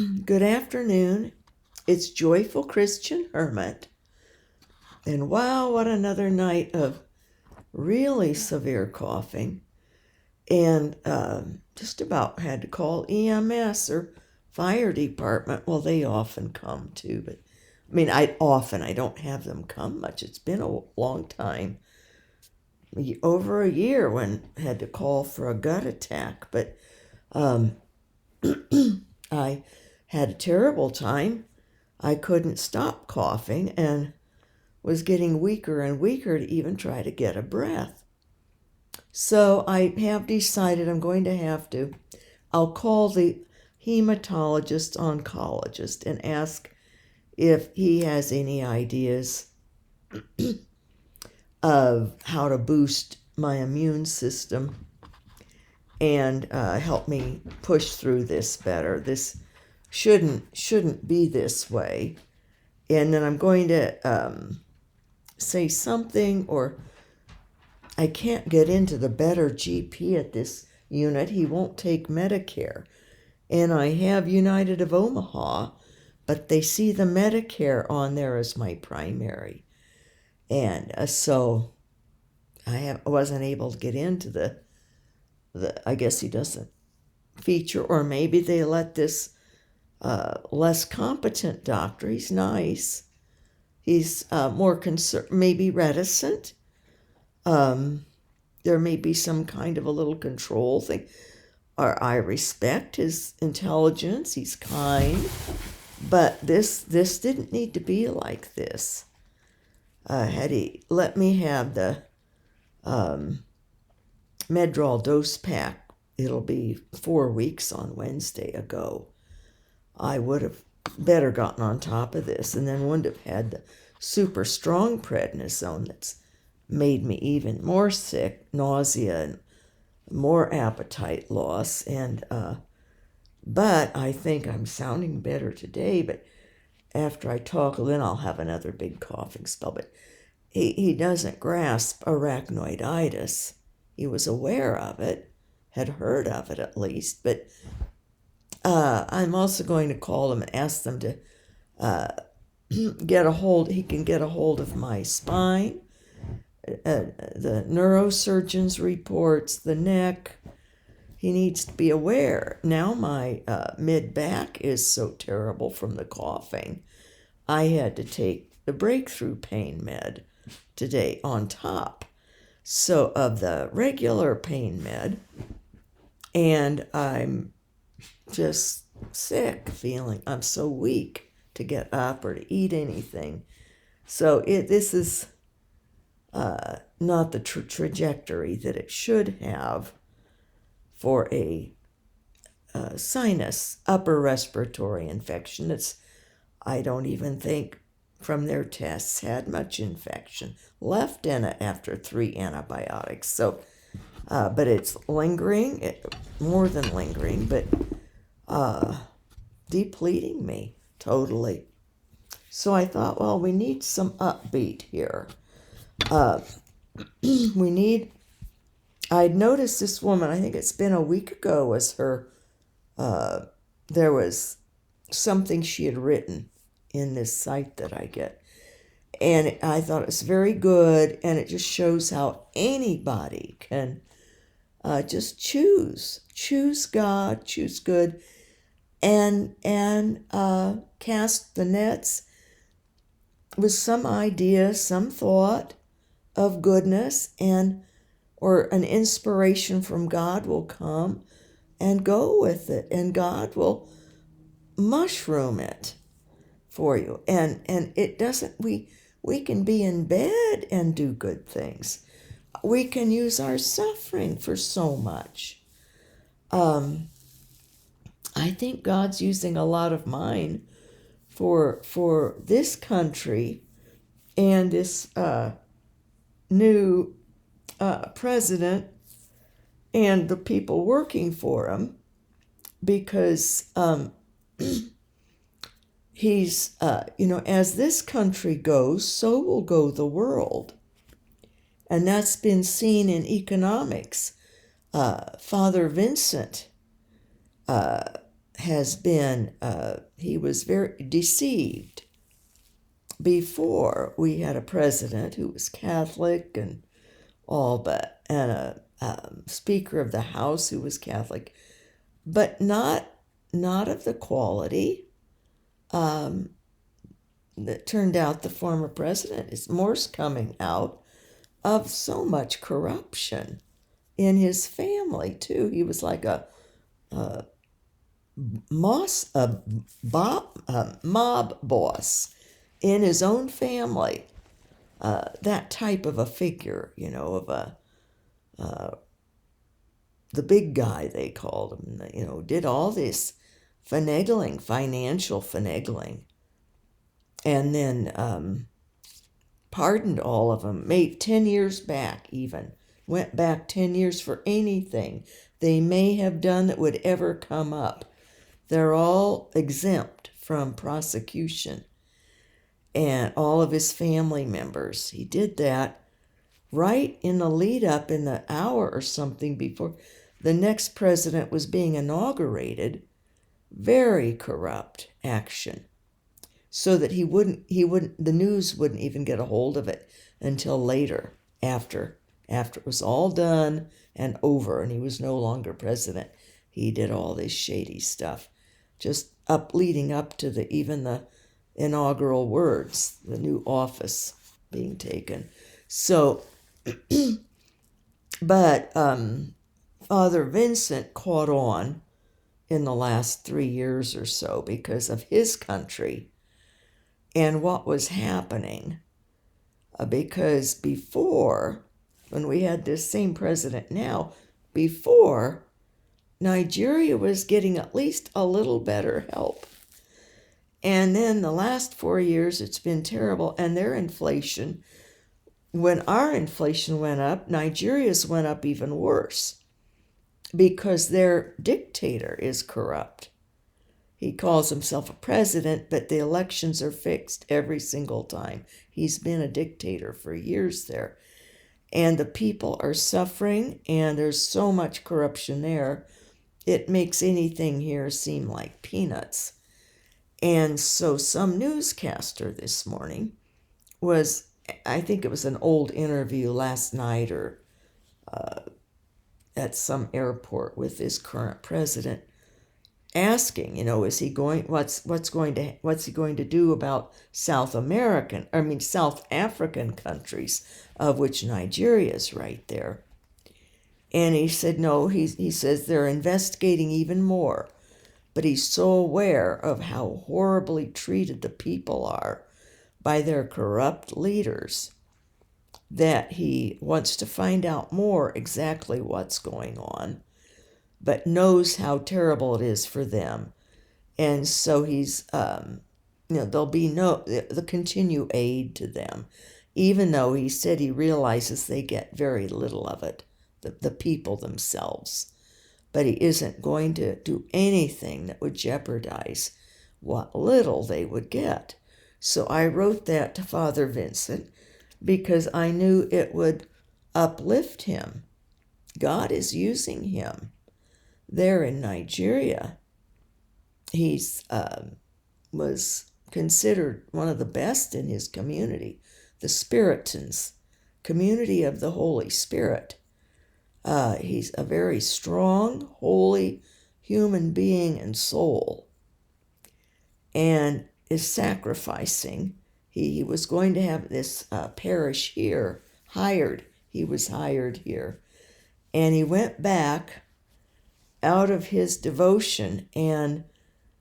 Good afternoon. It's Joyful Christian Hermit. And wow, what another night of really severe coughing. And just about had to call EMS or fire department. Well, they often come too, but I don't have them come much. It's been a long time. Over a year when I had to call for a gut attack, but I had a terrible time. I couldn't stop coughing and was getting weaker and weaker to even try to get a breath. So I have decided I'll call the hematologist oncologist and ask if he has any ideas of how to boost my immune system and help me push through this better. This shouldn't be this way. And then I'm going to say something, or I can't get into the better GP at this unit. He won't take Medicare. And I have United of Omaha, but they see the Medicare on there as my primary. And so I wasn't able to get into the I guess he doesn't feature, or maybe they let this less competent doctor, he's nice, he's more maybe reticent. There may be some kind of a little control thing. Or I respect his intelligence, he's kind, but this didn't need to be like this. Had he let me have the Medrol dose pack, it'll be 4 weeks on Wednesday ago, I would have better gotten on top of this, and then wouldn't have had the super strong prednisone that's made me even more sick, nausea and more appetite loss. And but I think I'm sounding better today. But after I talk, then I'll have another big coughing spell. But he doesn't grasp arachnoiditis. He was aware of it, had heard of it at least, but I'm also going to call them and ask them to he can get a hold of my spine, the neurosurgeon's reports, the neck. He needs to be aware. Now my mid-back is so terrible from the coughing. I had to take the breakthrough pain med today on top of the regular pain med, and I'm just sick feeling. I'm so weak to get up or to eat anything. So this is not the trajectory that it should have for a sinus upper respiratory infection. I don't even think from their tests had much infection left in it after 3 antibiotics. So, but it's lingering, more than lingering, but depleting me totally. So I thought, well, we need some upbeat here. I'd noticed this woman, I think it's been a week ago, was her, there was something she had written in this site that I get. And I thought it was very good, and it just shows how anybody can just choose God, choose good, and cast the nets with some idea, some thought of goodness, or an inspiration from God will come and go with it, and God will mushroom it for you. And it doesn't, we can be in bed and do good things. We can use our suffering for so much. I think God's using a lot of mine for this country and this new president and the people working for him, because he's, as this country goes, so will go the world. And that's been seen in economics. Father Vincent has been, he was very deceived. Before, we had a president who was Catholic and all but, and a Speaker of the House who was Catholic, but not of the quality that turned out the former president is. More's coming out of so much corruption in his family too. He was like a mob boss in his own family. That type of a figure, of the big guy, they called him, did all this financial finagling, and then pardoned all of them, made 10 years back even, went back 10 years for anything they may have done that would ever come up. They're all exempt from prosecution. And all of his family members. He did that right in the lead up, in the hour or something before the next president was being inaugurated. Very corrupt action. So that the news wouldn't even get a hold of it until later, after it was all done and over and he was no longer president. He did all this shady stuff, just leading up to even the inaugural words, the new office being taken. So, but Father Vincent caught on in the last 3 years or so because of his country and what was happening. Because before, when we had this same president now, before, Nigeria was getting at least a little better help. And then the last 4 years, it's been terrible. And their inflation, when our inflation went up, Nigeria's went up even worse because their dictator is corrupt. He calls himself a president, but the elections are fixed every single time. He's been a dictator for years there. And the people are suffering, and there's so much corruption there, it makes anything here seem like peanuts. And so some newscaster this morning I think it was an old interview last night or at some airport with this current president, asking, is he going? What's he going to do about South African countries, of which Nigeria is right there? And he said no. He says they're investigating even more, but he's so aware of how horribly treated the people are by their corrupt leaders that he wants to find out more exactly what's going on, but knows how terrible it is for them. And so he's, there'll be the continue aid to them, even though he said he realizes they get very little of it, the people themselves. But he isn't going to do anything that would jeopardize what little they would get. So I wrote that to Father Vincent because I knew it would uplift him. God is using him there in Nigeria. He's was considered one of the best in his community, the Spiritans, community of the Holy Spirit. He's a very strong, holy human being and soul, and is sacrificing. He was going to have this parish here hired. He was hired here. And he went back out of his devotion and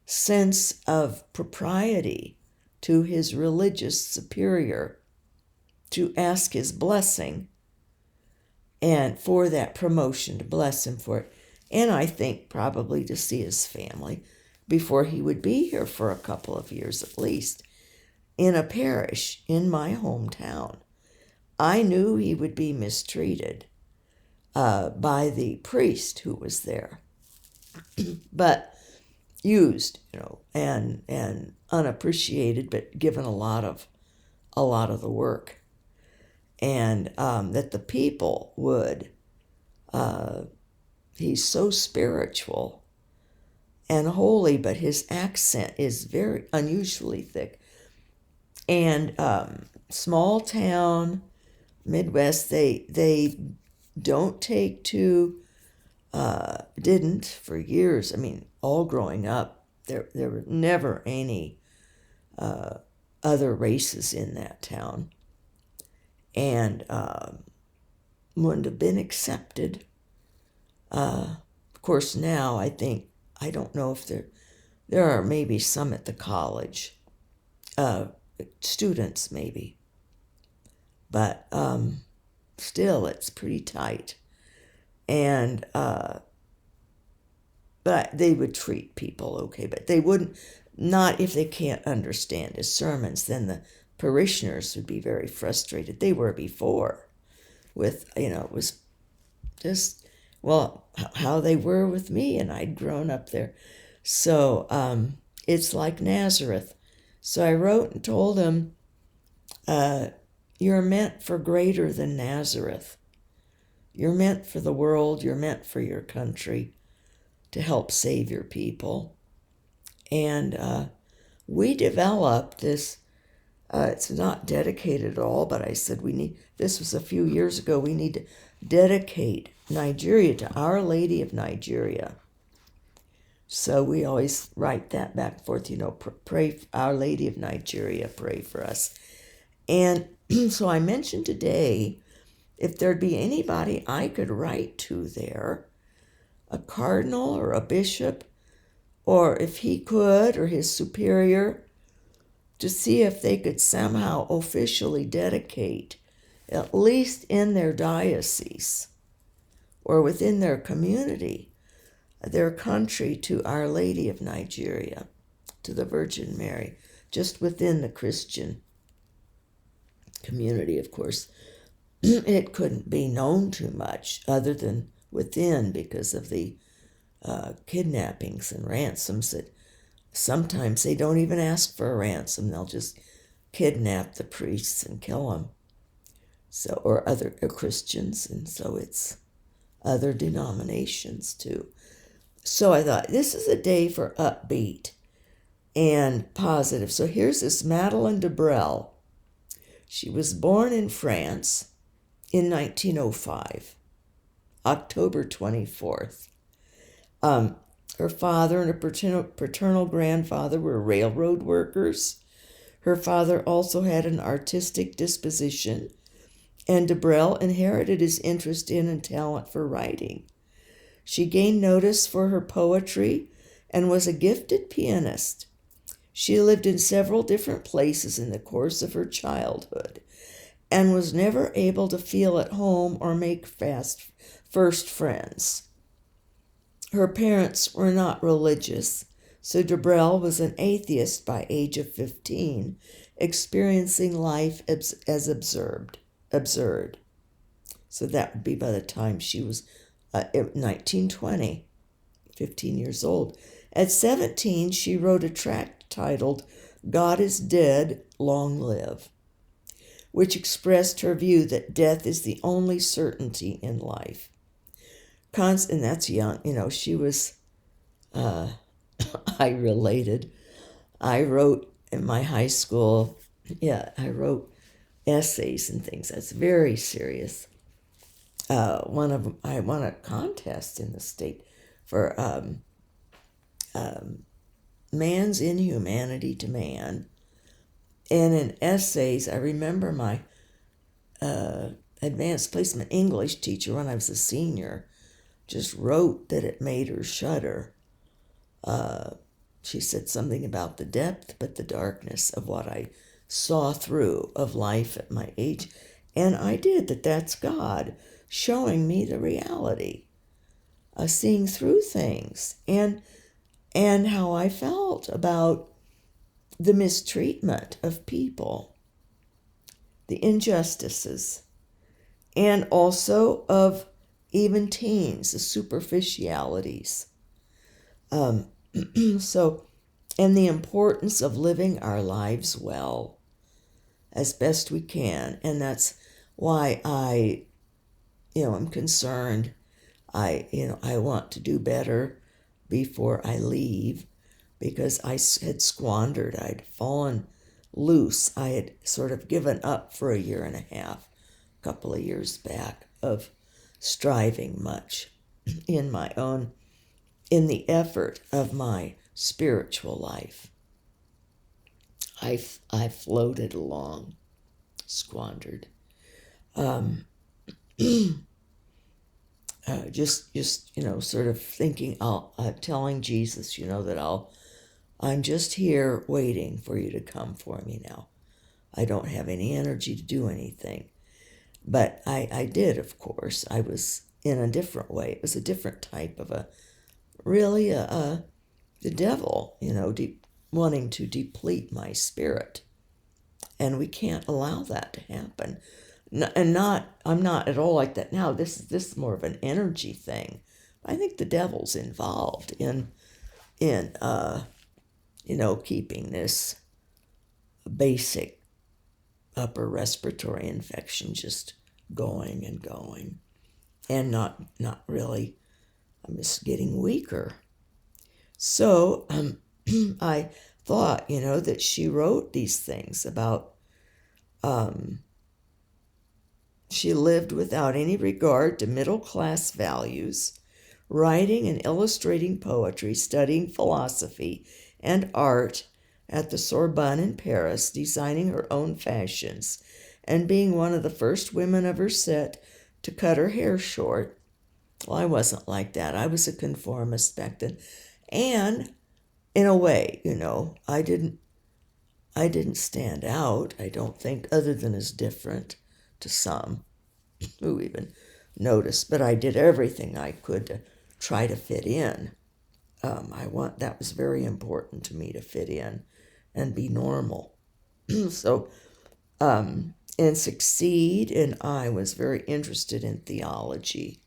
sense of propriety to his religious superior to ask his blessing and for that promotion, to bless him for it. And I think probably to see his family before he would be here for a couple of years at least in a parish in my hometown. I knew he would be mistreated by the priest who was there, but used, and unappreciated, but given a lot of the work, and that the people would. He's so spiritual, and holy, but his accent is very unusually thick. And small town, Midwest, they don't take to, didn't for years. I mean, all growing up, there were never any other races in that town. And wouldn't have been accepted. Of course, now I don't know if there are maybe some at the college, students maybe, but still it's pretty tight. And but they would treat people okay, but they wouldn't, not if they can't understand his sermons. Then the parishioners would be very frustrated. They were before with, it was just, well, how they were with me, and I'd grown up there. So it's like Nazareth. So I wrote and told him, you're meant for greater than Nazareth. You're meant for the world. You're meant for your country, to help save your people. And we developed this, it's not dedicated at all, but I said this was a few years ago, we need to dedicate Nigeria to Our Lady of Nigeria. So we always write that back and forth, pray, Our Lady of Nigeria, pray for us. And so I mentioned today, if there'd be anybody I could write to there, a cardinal or a bishop, or if he could, or his superior, to see if they could somehow officially dedicate, at least in their diocese or within their community, their country, to Our Lady of Nigeria, to the Virgin Mary, just within the Christian community, of course. It couldn't be known too much other than within, because of the kidnappings and ransoms that sometimes they don't even ask for a ransom. They'll just kidnap the priests and kill them. So, or other Christians, and so it's other denominations too. So I thought, this is a day for upbeat and positive. So here's this Madeleine DelBrel. She was born in France in 1905, October 24th. Her father and her paternal grandfather were railroad workers. Her father also had an artistic disposition, and DelBrel inherited his interest in and talent for writing. She gained notice for her poetry and was a gifted pianist. She lived in several different places in the course of her childhood and was never able to feel at home or make first friends. Her parents were not religious, so DelBrel was an atheist by age of 15, experiencing life as absurd. So that would be by the time she was 1920, 15 years old. At 17, she wrote a tract titled God is Dead, Long Live, which expressed her view that death is the only certainty in life. And that's young, she was, I related. I wrote in my high school, I wrote essays and things. That's very serious. I won a contest in the state for man's inhumanity to man. And in essays, I remember my advanced placement English teacher, when I was a senior, just wrote that it made her shudder. She said something about the depth but the darkness of what I saw through of life at my age. And I did, that's God showing me the reality, seeing through things, and how I felt about the mistreatment of people, the injustices, and also of even teens, the superficialities. So, and the importance of living our lives well, as best we can. And that's why I'm concerned. I want to do better before I leave, because I had squandered. I'd fallen loose. I had sort of given up for a year and a half, a couple of years back, of striving much in the effort of my spiritual life. I floated along, squandered. Just sort of thinking, telling Jesus, that I'm just here waiting for you to come for me now. I don't have any energy to do anything. But I did, of course. I was in a different way. It was a different type of the devil, wanting to deplete my spirit. And we can't allow that to happen. I'm not at all like that now. This is more of an energy thing. I think the devil's involved in keeping this basic upper respiratory infection just going and going, and not really. I'm just getting weaker. So I thought, that she wrote these things about. She lived without any regard to middle-class values, writing and illustrating poetry, studying philosophy and art at the Sorbonne in Paris, designing her own fashions, and being one of the first women of her set to cut her hair short. Well, I wasn't like that. I was a conformist back then. And in a way, I didn't stand out, I don't think, other than as different to some who even noticed, but I did everything I could to try to fit in. That was very important to me, to fit in and be normal. So, and succeed, and I was very interested in theology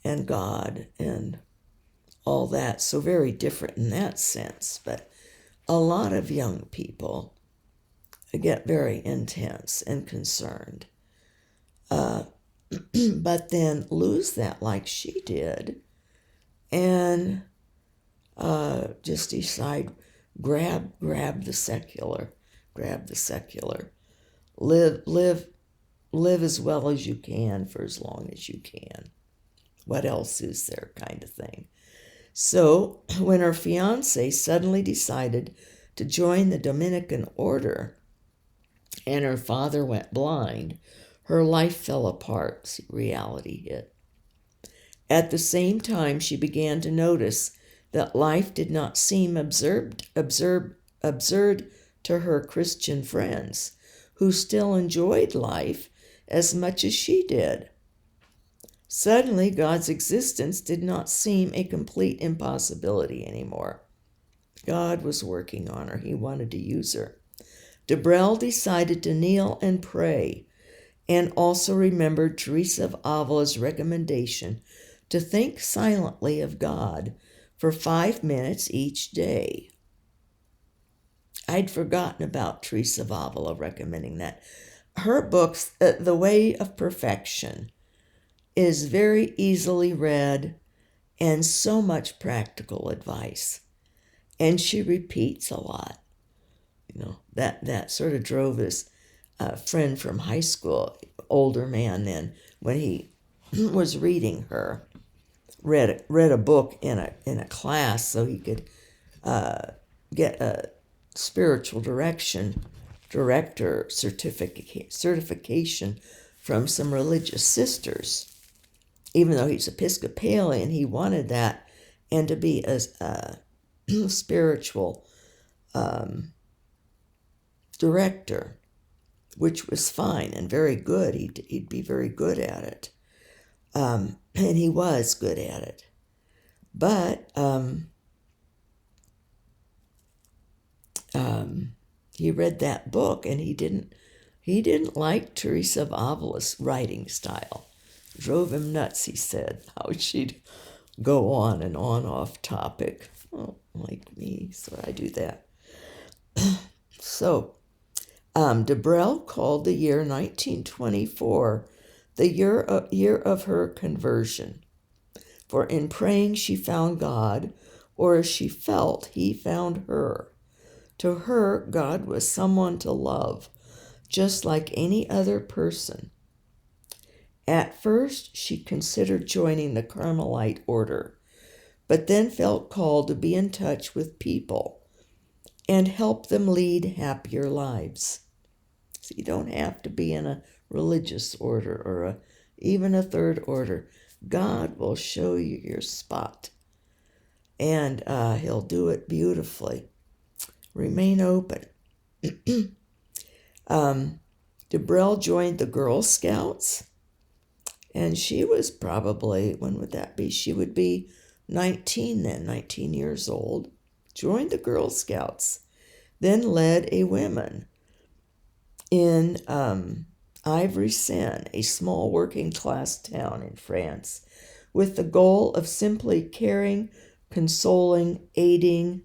and God and all that, so very different in that sense, but a lot of young people get very intense and concerned, but then lose that like she did, and just decide, grab the secular, live as well as you can for as long as you can. What else is there, kind of thing. So when her fiancé suddenly decided to join the Dominican order and her father went blind, her life fell apart. See, reality hit. At the same time, she began to notice that life did not seem absurd to her Christian friends, who still enjoyed life as much as she did. Suddenly, God's existence did not seem a complete impossibility anymore. God was working on her. He wanted to use her. DelBrel decided to kneel and pray, and also remembered Teresa of Avila's recommendation to think silently of God for 5 minutes each day. I'd forgotten about Teresa of Avila recommending that. Her books, The Way of Perfection, is very easily read and so much practical advice. And she repeats a lot. That sort of drove this friend from high school, older man then, when he was reading her, read a book in a class so he could get a spiritual director certification from some religious sisters. Even though he's Episcopalian, he wanted that, and to be a spiritual director, which was fine and very good. He'd be very good at it, and he was good at it. But he read that book, and he didn't like Teresa of Avila's writing style. Drove him nuts, he said, how she'd go on and on off topic. Oh, like me, so I do that. So, DelBrel called the year 1924 the year of her conversion, for in praying she found God or as she felt, he found her. To her, God was someone to love, just like any other person. At first, she considered joining the Carmelite order, but then felt called to be in touch with people and help them lead happier lives. So you don't have to be in a religious order or even a third order. God will show you your spot, and he'll do it beautifully. Remain open. DelBrel joined the Girl Scouts, and she was probably, when would that be? She would be 19 then, 19 years old. Joined the Girl Scouts, then led a women in Ivry-Seine, a small working class town in France, with the goal of simply caring, consoling, aiding,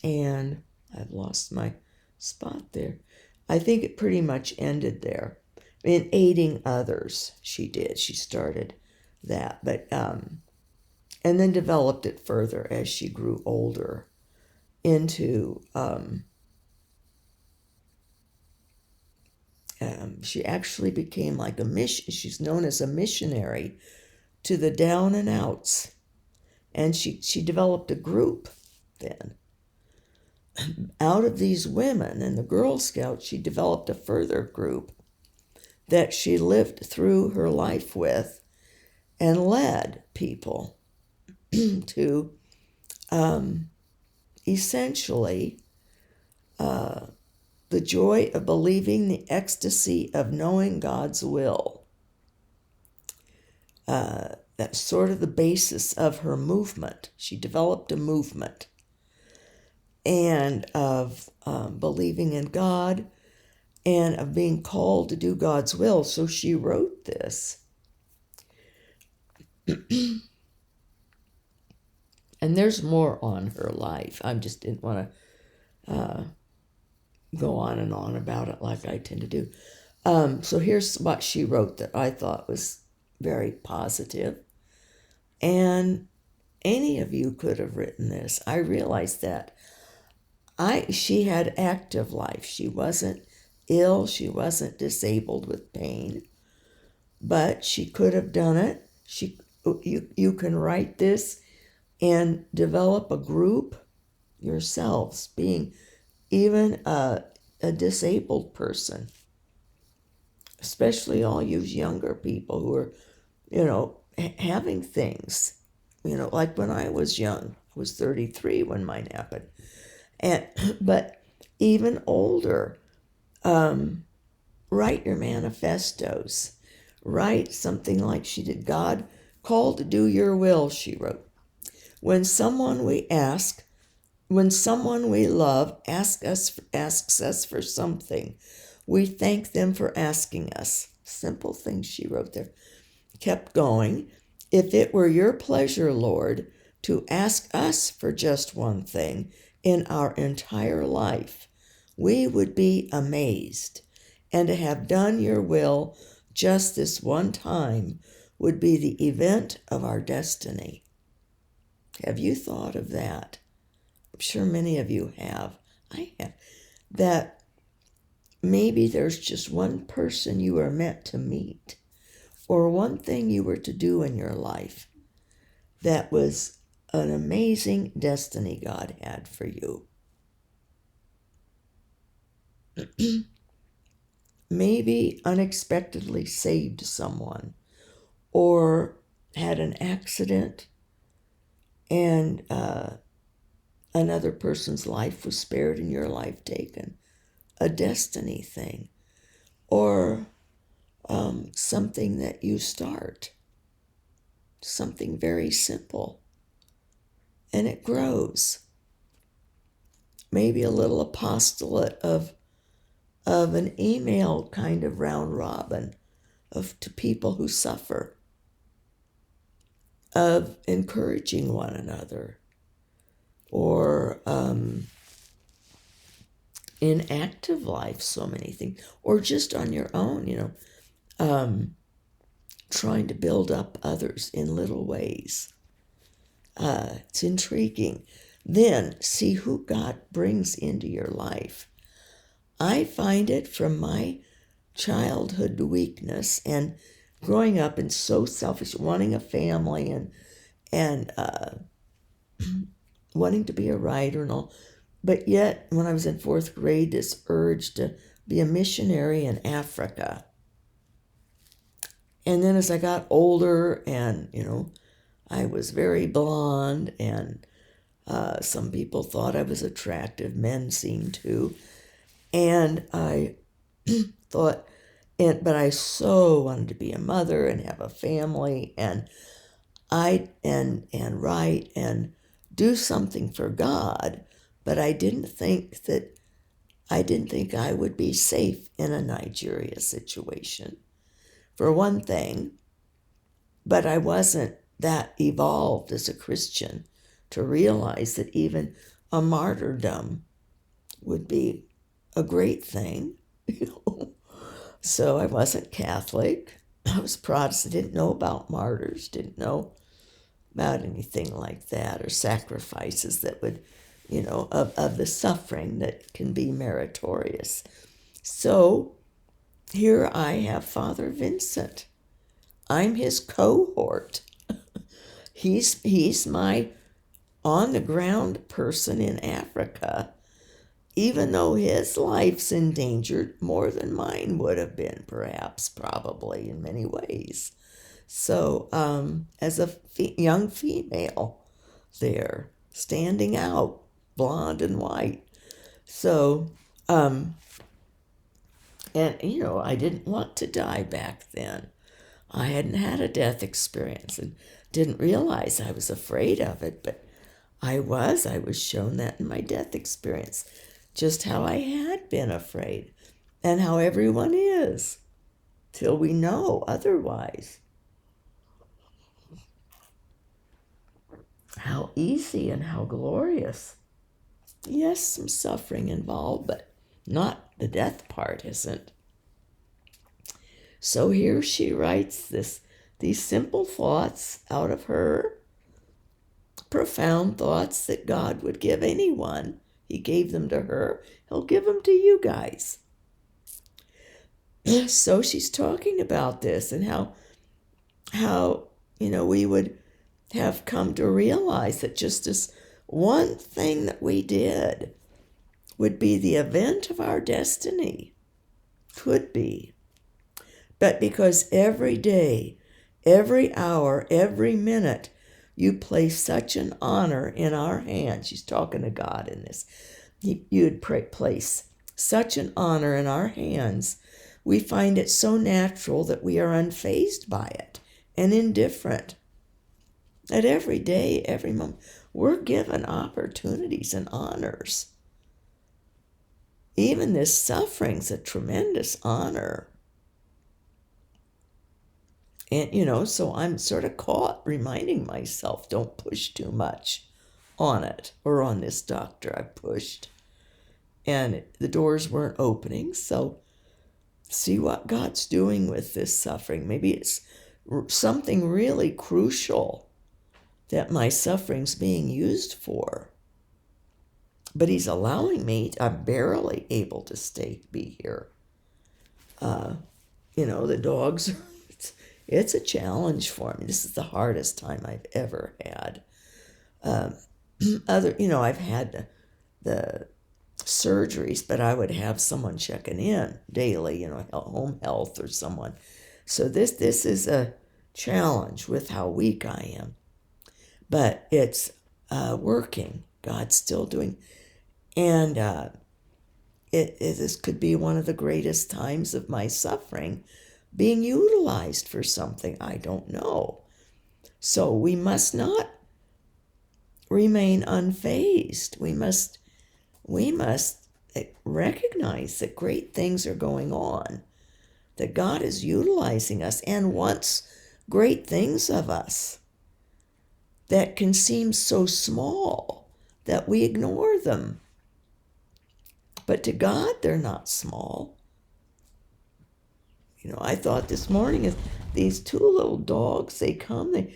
and I've lost my spot there. I think it pretty much ended there. In aiding others, she did. She started that, but and then developed it further as she grew older into she actually became like a mission. She's known as a missionary to the down and outs, and she developed a group then. Out of these women and the Girl Scouts, she developed a further group that she lived through her life with and led people to essentially the joy of believing, the ecstasy of knowing God's will. That's sort of the basis of her movement. She developed a movement and of believing in God and of being called to do God's will. So she wrote this. And there's more on her life. I just didn't want to go on and on about it like I tend to do. So here's what she wrote that I thought was very positive. And any of you could have written this. I realized that. She had active life. She wasn't ill. She wasn't disabled with pain. But she could have done it. You can write this and develop a group yourselves, being even a disabled person, especially all you younger people who are, having things, like when I was young. I was 33 when mine happened. But even older, write your manifestos. Write something like she did. God called to do your will, she wrote. When someone we love asks us for something, we thank them for asking us. Simple things she wrote there. Kept going. If it were your pleasure, Lord, to ask us for just one thing in our entire life, we would be amazed. And to have done your will just this one time would be the event of our destiny. Have you thought of that? I'm sure many of you have. I have. That maybe there's just one person you are meant to meet, or one thing you were to do in your life that was an amazing destiny God had for you. Maybe unexpectedly saved someone, or had an accident and another person's life was spared and your life taken. A destiny thing. Or something that you start. Something very simple. And it grows. Maybe a little apostolate of an email kind of round robin to people who suffer. Of encouraging one another. Or in active life, so many things. Or just on your own, trying to build up others in little ways. It's intriguing. Then see who God brings into your life. I find it from my childhood weakness and growing up and so selfish, wanting a family and wanting to be a writer and all. But yet, when I was in fourth grade, this urge to be a missionary in Africa. And then as I got older and, I was very blonde and some people thought I was attractive. Men seemed to. And I thought, but I so wanted to be a mother and have a family and write and do something for God. But I didn't think I would be safe in a Nigeria situation, for one thing. But I wasn't that evolved as a Christian to realize that even a martyrdom would be a great thing. So I wasn't Catholic. I was Protestant, didn't know about martyrs, didn't know about anything like that, or sacrifices that would, of the suffering that can be meritorious. So here I have Father Vincent. I'm his cohort. He's my on-the-ground person in Africa, even though his life's endangered more than mine would have been, perhaps, probably, in many ways. So, as a young female there, standing out, blonde and white. So, and, I didn't want to die back then. I hadn't had a death experience and didn't realize I was afraid of it, but I was shown that in my death experience, just how I had been afraid and how everyone is till we know otherwise. How easy and how glorious. Yes, some suffering involved, but not the death part isn't. So here she writes these simple thoughts out of her, profound thoughts that God would give anyone. He gave them to her. He'll give them to you guys. So she's talking about this and how we would have come to realize that just this one thing that we did would be the event of our destiny. Could be. But because every day, every hour, every minute, you place such an honor in our hands. She's talking to God in this. You'd place such an honor in our hands. We find it so natural that we are unfazed by it and indifferent. That every day, every moment, we're given opportunities and honors. Even this suffering's a tremendous honor. And, so I'm sort of caught reminding myself, don't push too much on it or on this doctor. I pushed and the doors weren't opening. So see what God's doing with this suffering. Maybe it's something really crucial that my suffering's being used for. But he's allowing me, I'm barely able to be here. The dogs, it's a challenge for me. This is the hardest time I've ever had. I've had the surgeries, but I would have someone checking in daily, home health or someone. So this is a challenge with how weak I am. But it's working. God's still doing. And this could be one of the greatest times of my suffering being utilized for something I don't know. So we must not remain unfazed. We must recognize that great things are going on, that God is utilizing us and wants great things of us that can seem so small that we ignore them. But to God, they're not small. I thought this morning, these two little dogs, they come,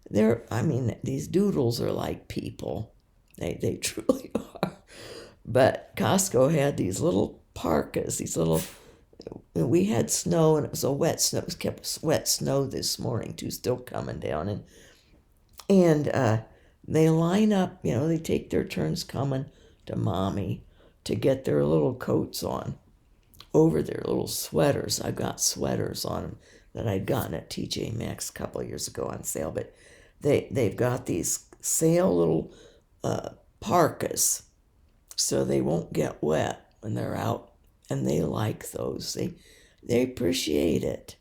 these doodles are like people. They truly are. But Costco had these little parkas, we had snow, and it was a wet snow. It kept wet snow this morning too, still coming down, and they line up. They take their turns coming to mommy to get their little coats on over their little sweaters. I've got sweaters on them that I'd gotten at TJ Maxx a couple of years ago on sale, but they've got these sale little parkas, so they won't get wet when they're out, and they like those. They appreciate it,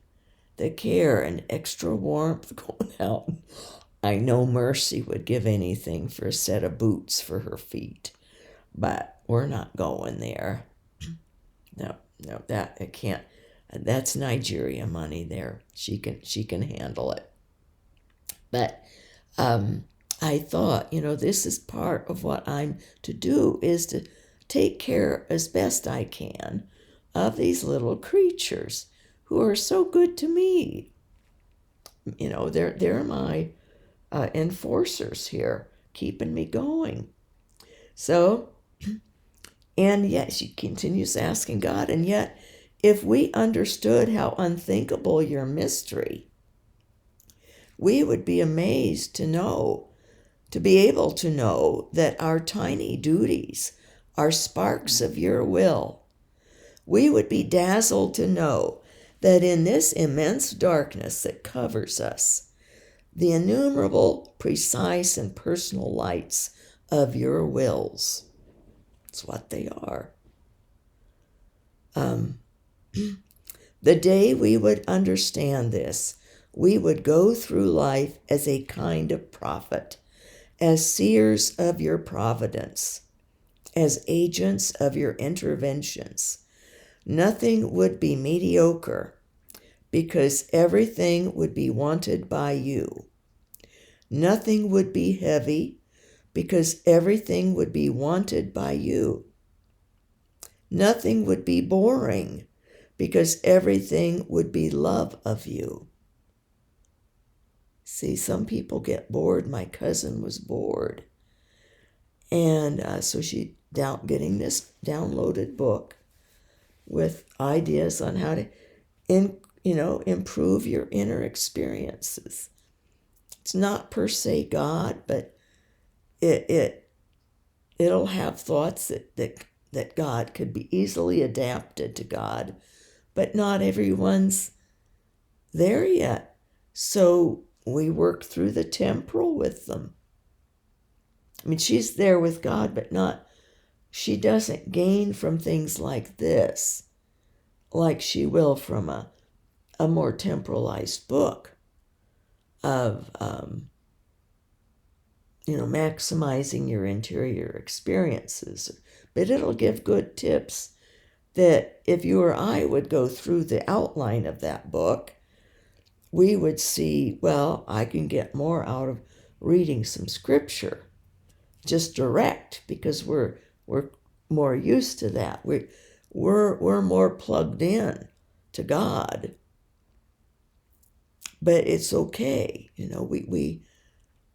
the care and extra warmth going out. I know Mercy would give anything for a set of boots for her feet, but we're not going there. No, that it can't. That's Nigeria money there. She can handle it. But I thought, this is part of what I'm to do, is to take care as best I can of these little creatures who are so good to me. They're my enforcers here, keeping me going. So, and yet she continues asking God, and yet if we understood how unthinkable your mystery, we would be amazed to be able to know that our tiny duties are sparks of your will. We would be dazzled to know that in this immense darkness that covers us, the innumerable, precise, and personal lights of your wills, it's what they are. The day we would understand this, we would go through life as a kind of prophet, as seers of your providence, as agents of your interventions. Nothing would be mediocre, because everything would be wanted by you. Nothing would be heavy, because everything would be wanted by you. Nothing would be boring, because everything would be love of you. See, some people get bored. My cousin was bored. And so she getting this downloaded book with ideas on how to improve your inner experiences. It's not per se God, but it'll have thoughts that God could be easily adapted to God, but not everyone's there yet. So we work through the temporal with them. She's there with God, but she doesn't gain from things like this like she will from a more temporalized book of, maximizing your interior experiences. But it'll give good tips that if you or I would go through the outline of that book, we would see, well, I can get more out of reading some scripture, just direct, because we're more used to that. We're more plugged in to God. But it's okay, we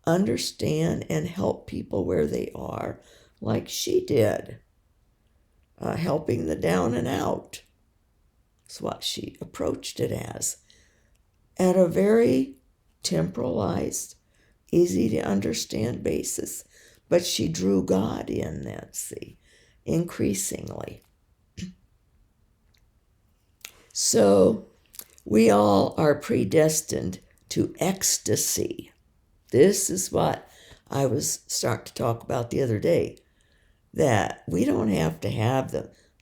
understand and help people where they are, like she did, helping the down and out. That's what she approached it as, at a very temporalized, easy to understand basis. But she drew God in that, see, increasingly. So we all are predestined to ecstasy. This is what I was starting to talk about the other day, that we don't have to have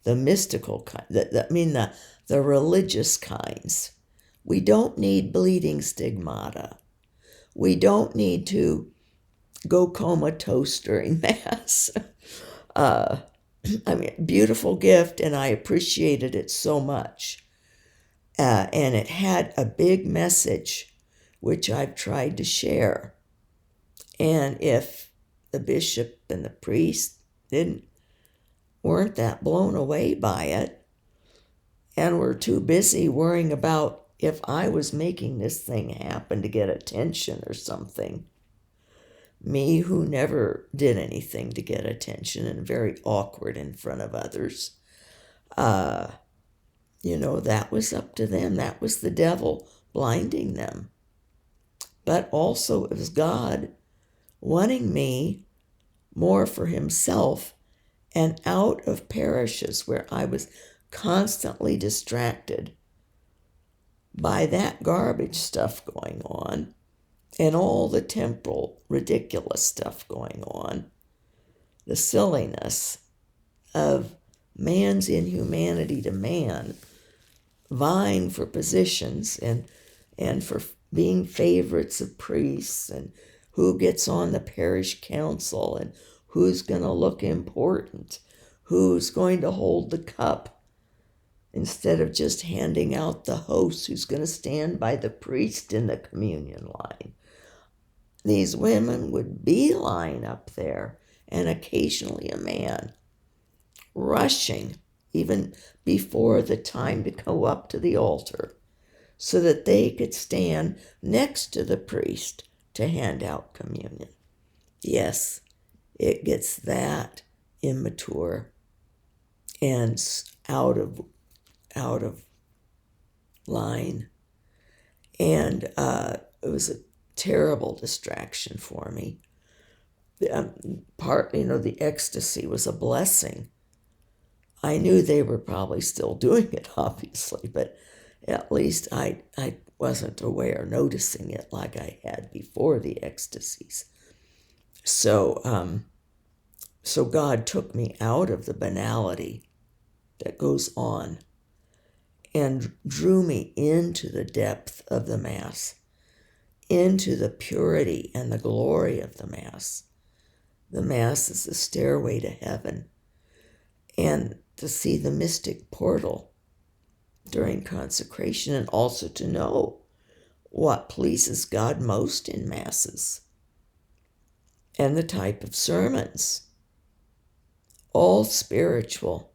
the mystical kind, the religious kinds. We don't need bleeding stigmata. We don't need to go comatose during Mass. Beautiful gift, and I appreciated it so much. And it had a big message, which I've tried to share. And if the bishop and the priest weren't that blown away by it, and were too busy worrying about if I was making this thing happen to get attention or something, me who never did anything to get attention and very awkward in front of others, that was up to them. That was the devil blinding them. But also it was God wanting me more for himself and out of parishes where I was constantly distracted by that garbage stuff going on and all the temporal ridiculous stuff going on, the silliness of man's inhumanity to man, vying for positions and for being favorites of priests, and who gets on the parish council, and who's going to look important, who's going to hold the cup, instead of just handing out the host who's going to stand by the priest in the communion line. These women would beeline up there, and occasionally a man, rushing even before the time to go up to the altar, so that they could stand next to the priest to hand out communion. Yes, it gets that immature and out of line. And it was a terrible distraction for me. The ecstasy was a blessing. I knew they were probably still doing it, obviously, but at least I wasn't aware, noticing it like I had before the ecstasies. So God took me out of the banality that goes on and drew me into the depth of the Mass, into the purity and the glory of the Mass. The Mass is the stairway to heaven, and to see the mystic portal during consecration, and also to know what pleases God most in Masses and the type of sermons, all spiritual,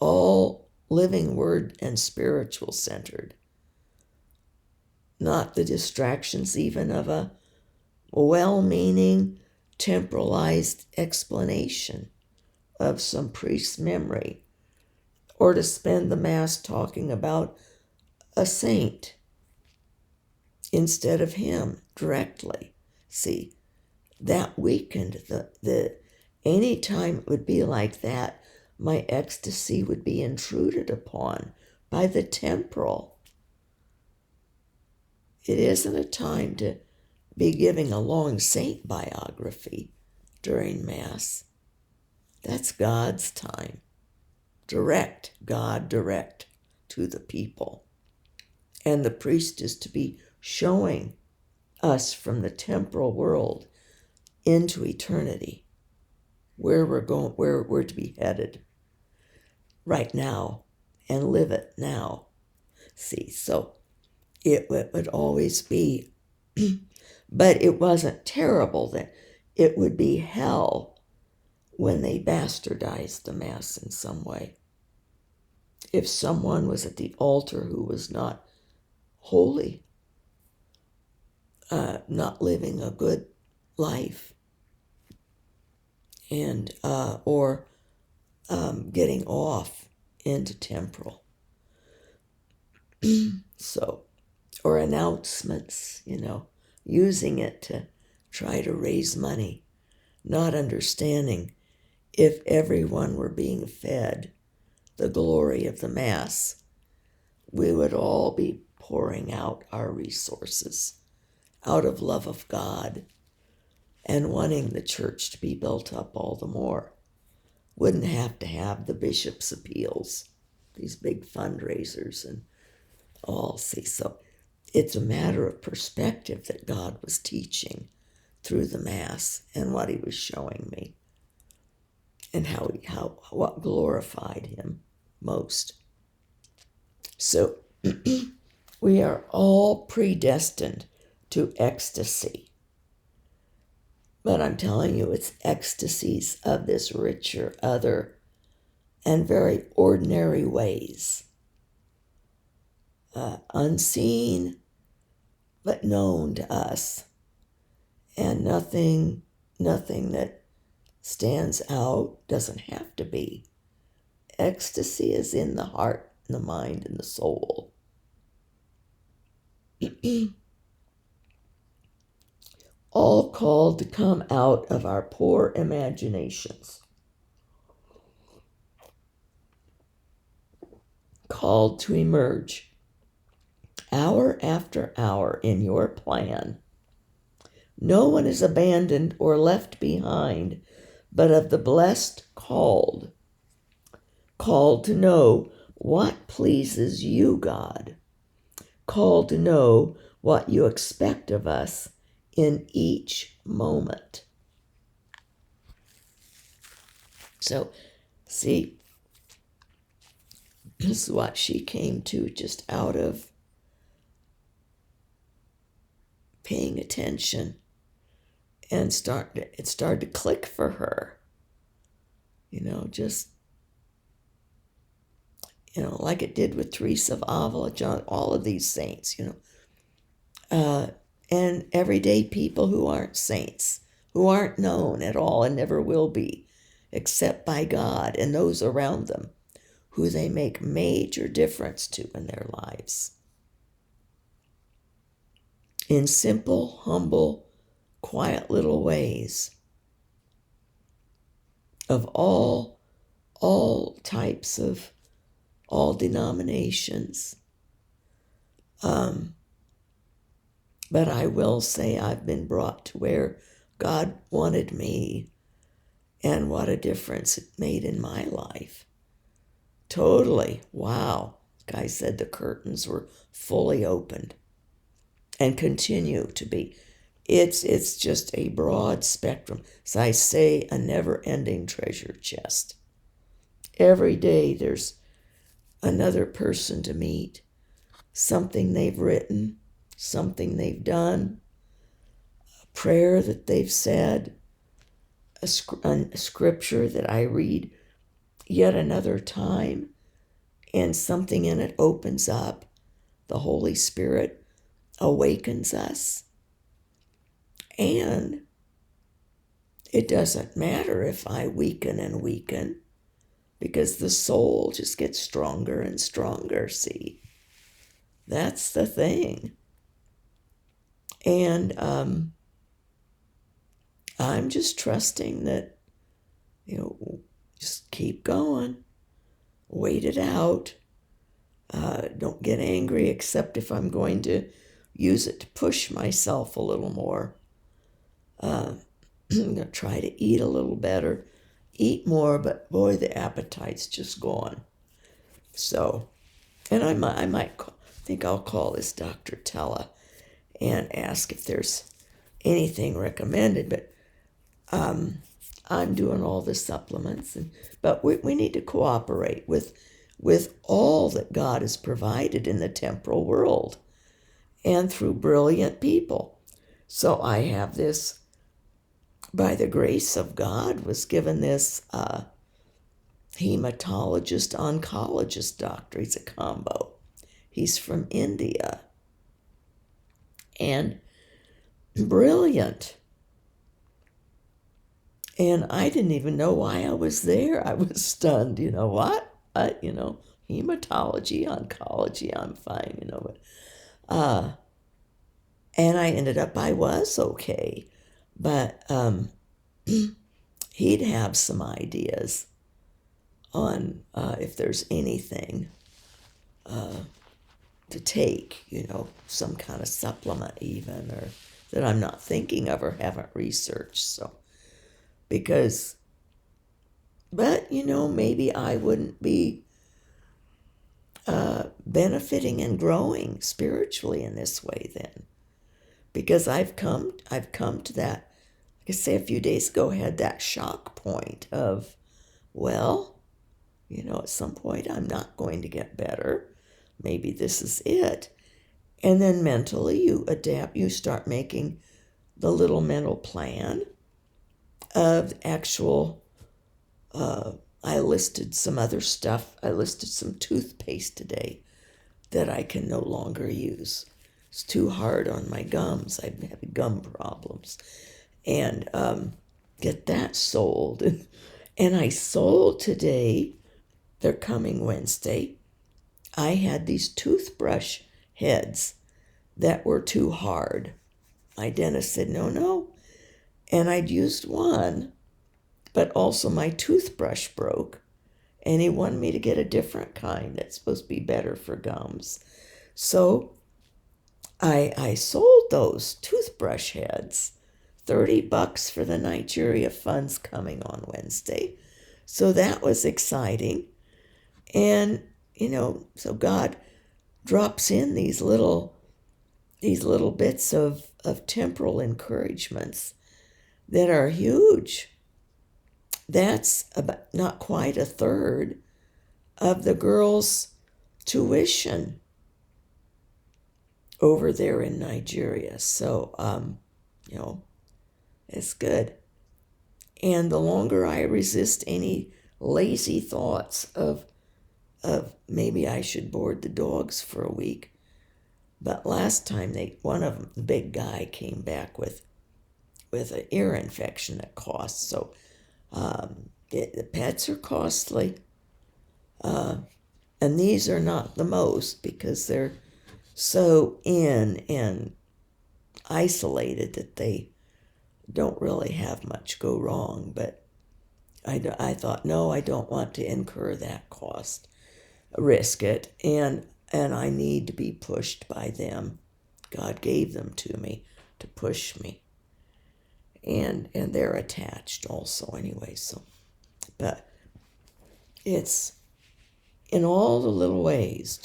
all living word and spiritual centered, not the distractions even of a well-meaning temporalized explanation of some priest's memory, or to spend the Mass talking about a saint instead of him directly. See, that weakened any time it would be like that, my ecstasy would be intruded upon by the temporal. It isn't a time to be giving a long saint biography during Mass. That's God's time. God direct to the people. And the priest is to be showing us from the temporal world into eternity, where we're going, where we're to be headed right now, and live it now. See, so it would always be, but it wasn't terrible that it would be hell when they bastardized the Mass in some way. If someone was at the altar who was not holy, not living a good life, and or getting off into temporal. So, or announcements, using it to try to raise money, not understanding if everyone were being fed the glory of the Mass, we would all be pouring out our resources out of love of God and wanting the church to be built up all the more. Wouldn't have to have the bishop's appeals, these big fundraisers and all. See, so it's a matter of perspective that God was teaching through the Mass and what he was showing me, and what glorified him most. So we are all predestined to ecstasy. But I'm telling you, it's ecstasies of this richer, other, and very ordinary ways. unseen but known to us, and nothing that stands out doesn't have to be. Ecstasy is in the heart, and the mind, and the soul. All called to come out of our poor imaginations, called to emerge hour after hour in your plan. No one is abandoned or left behind, but of the blessed called to know what pleases you, God, called to know what you expect of us in each moment. So, see, this is what she came to just out of paying attention, and it started to click for her. Like it did with Teresa of Avila, John, all of these saints, and everyday people who aren't saints, who aren't known at all and never will be, except by God and those around them, who they make major difference to in their lives. In simple, humble, quiet little ways of all types of, all denominations. But I will say I've been brought to where God wanted me, and what a difference it made in my life. Totally. Wow. Guy said the curtains were fully opened and continue to be. It's just a broad spectrum. As I say, a never-ending treasure chest. Every day there's another person to meet, something they've written, something they've done, a prayer that they've said, a scripture that I read yet another time, and something in it opens up. The Holy Spirit awakens us. And it doesn't matter if I weaken and weaken, because the soul just gets stronger and stronger, see? That's the thing. And I'm just trusting that, just keep going. Wait it out. Don't get angry, except if I'm going to use it to push myself a little more. I'm going to try to eat a little better, eat more, but boy, the appetite's just gone. So, and I might think I'll call this Dr. Tella and ask if there's anything recommended, but I'm doing all the supplements, but we need to cooperate with all that God has provided in the temporal world and through brilliant people. So I have this, by the grace of God, was given this hematologist oncologist doctor. He's a combo. He's from India and brilliant. And I didn't even know why I was there. I was stunned. What? Hematology, oncology, I'm fine, but and I ended up, I was okay. But he'd have some ideas on if there's anything to take, some kind of supplement even, or that I'm not thinking of or haven't researched. So, but maybe I wouldn't be benefiting and growing spiritually in this way then, because I've come to that. Like I say, a few days ago, I had that shock point of, well, at some point I'm not going to get better. Maybe this is it. And then mentally you adapt, you start making the little mental plan of actual, I listed some other stuff. I listed some toothpaste today that I can no longer use. It's too hard on my gums. I've had gum problems. And get that sold. And I sold today, they're coming Wednesday. I had these toothbrush heads that were too hard. My dentist said, no. And I'd used one, but also my toothbrush broke. And he wanted me to get a different kind that's supposed to be better for gums. So I sold those toothbrush heads, $30 for the Nigeria funds coming on Wednesday. So that was exciting. And, so God drops in these little bits of temporal encouragements that are huge. That's about not quite a third of the girls' tuition over there in Nigeria. So, it's good. And the longer I resist any lazy thoughts of maybe I should board the dogs for a week. But last time one of them, the big guy, came back with an ear infection that costs. So the pets are costly. And these are not the most because they're so in and isolated that they don't really have much go wrong. But I thought, no, I don't want to incur that cost, risk it, and I need to be pushed by them. God gave them to me to push me, and they're attached also anyway. So, but it's in all the little ways.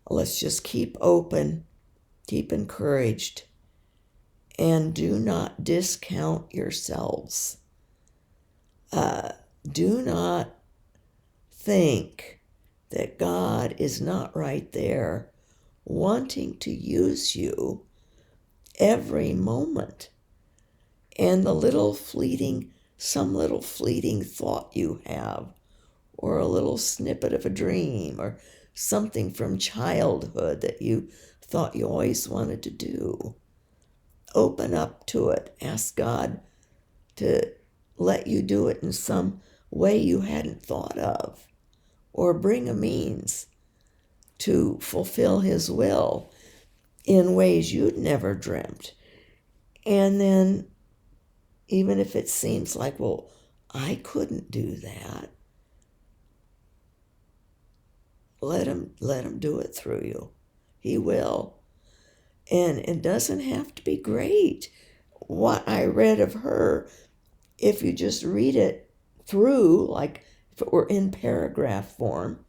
Let's just keep open, keep encouraged, and do not discount yourselves. Do not think that God is not right there wanting to use you every moment. And some little fleeting thought you have, or a little snippet of a dream, or something from childhood that you thought you always wanted to do. Open up to it. Ask God to let you do it in some way you hadn't thought of, or bring a means to fulfill His will in ways you'd never dreamt. And then, even if it seems like, well, I couldn't do that, let him do it through you. He will. And it doesn't have to be great. What I read of her, if you just read it through, like if it were in paragraph form,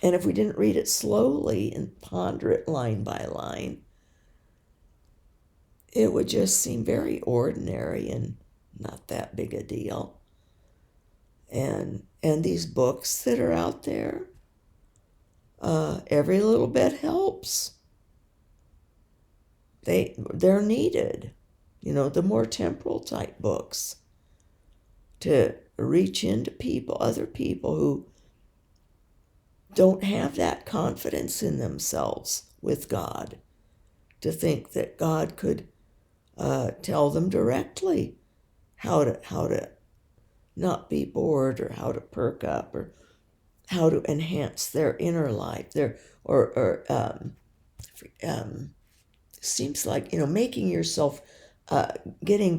and if we didn't read it slowly and ponder it line by line, it would just seem very ordinary and not that big a deal. And these books that are out there, every little bit helps. They're needed, the more temporal type books, to reach into other people who don't have that confidence in themselves with God, to think that God could tell them directly how to not be bored, or how to perk up, or how to enhance their inner life, seems like, making yourself getting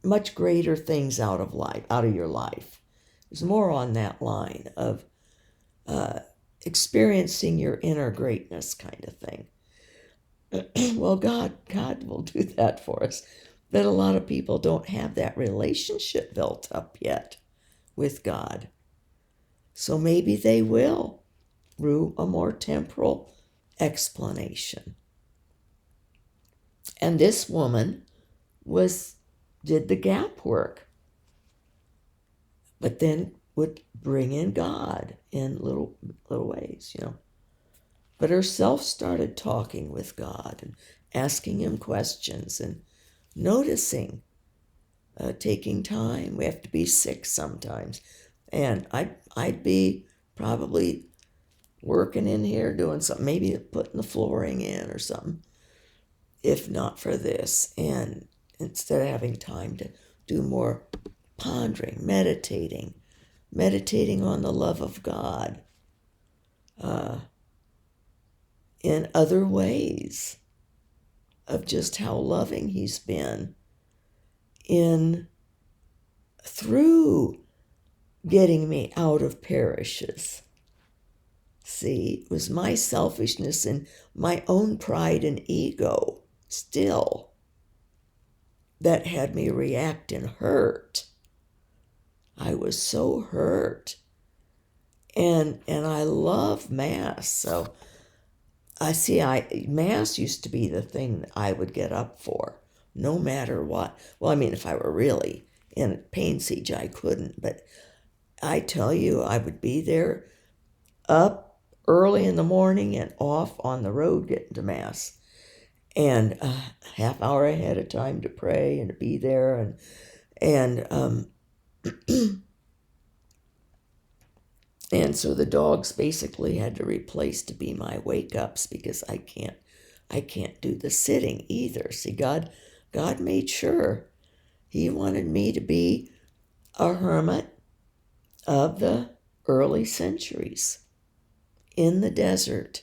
much greater things out of your life. There's more on that line of experiencing your inner greatness kind of thing. Well, God will do that for us. But a lot of people don't have that relationship built up yet with God. So maybe they will through a more temporal explanation. And this woman did the gap work, but then would bring in God in little ways, But herself started talking with God and asking Him questions and noticing, taking time. We have to be sick sometimes. And I'd be probably working in here, doing something, maybe putting the flooring in or something, if not for this. And instead of having time to do more pondering, meditating on the love of God in other ways of just how loving he's been through getting me out of parishes. See, it was my selfishness and my own pride and ego still that had me react and hurt. I was so hurt. And I love Mass. So Mass used to be the thing that I would get up for, no matter what. Well, I mean, if I were really in a pain siege, I couldn't. But I tell you, I would be there up early in the morning and off on the road getting to Mass. And a half hour ahead of time to pray and to be there. And so the dogs basically had to replace to be my wake-ups because I can't do the sitting either. See, God made sure he wanted me to be a hermit of the early centuries in the desert.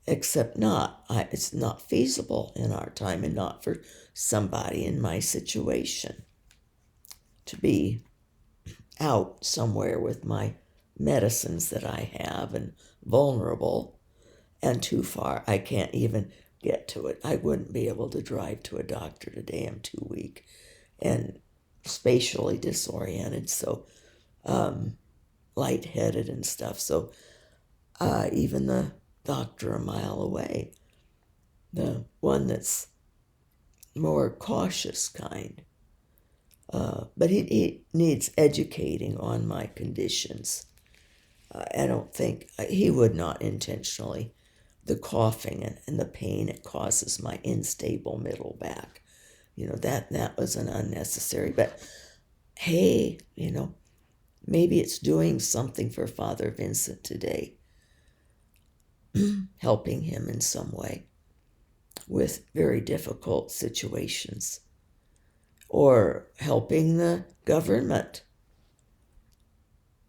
Except it's not feasible in our time and not for somebody in my situation to be out somewhere with my medicines that I have and vulnerable and too far. I can't even get to it. I wouldn't be able to drive to a doctor today. I'm too weak and spatially disoriented, so lightheaded and stuff. So even the doctor a mile away, the one that's more cautious kind, but he needs educating on my conditions. I don't think he would not intentionally. The coughing and the pain it causes my unstable middle back, that was an unnecessary. But hey, maybe it's doing something for Father Vincent today, helping him in some way with very difficult situations, or helping the government.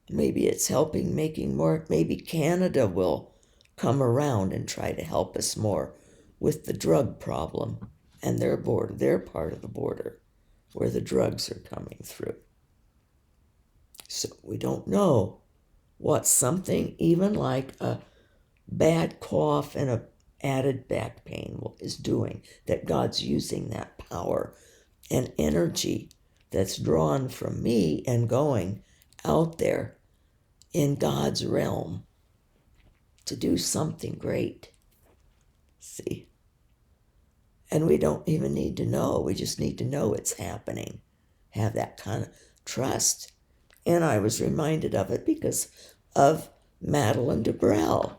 Maybe it's helping making more. Maybe Canada will come around and try to help us more with the drug problem and their part of the border where the drugs are coming through. So we don't know what something even like a bad cough and a added back pain is doing, that God's using that power and energy that's drawn from me and going out there in God's realm to do something great. See? And we don't even need to know. We just need to know it's happening. Have that kind of trust. And I was reminded of it because of Madeleine DelBrel.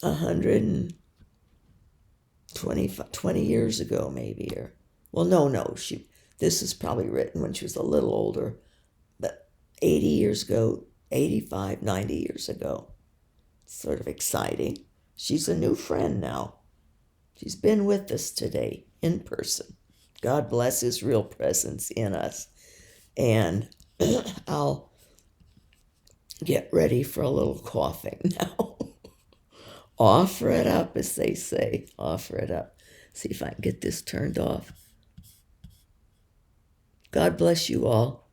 120 years ago, maybe, or no, this is probably written when she was a little older, but 80 years ago, 85, 90 years ago. Sort of exciting. She's a new friend now. She's been with us today in person. God bless his real presence in us. And I'll get ready for a little coughing now. Offer it up, as they say. Offer it up. See if I can get this turned off. God bless you all.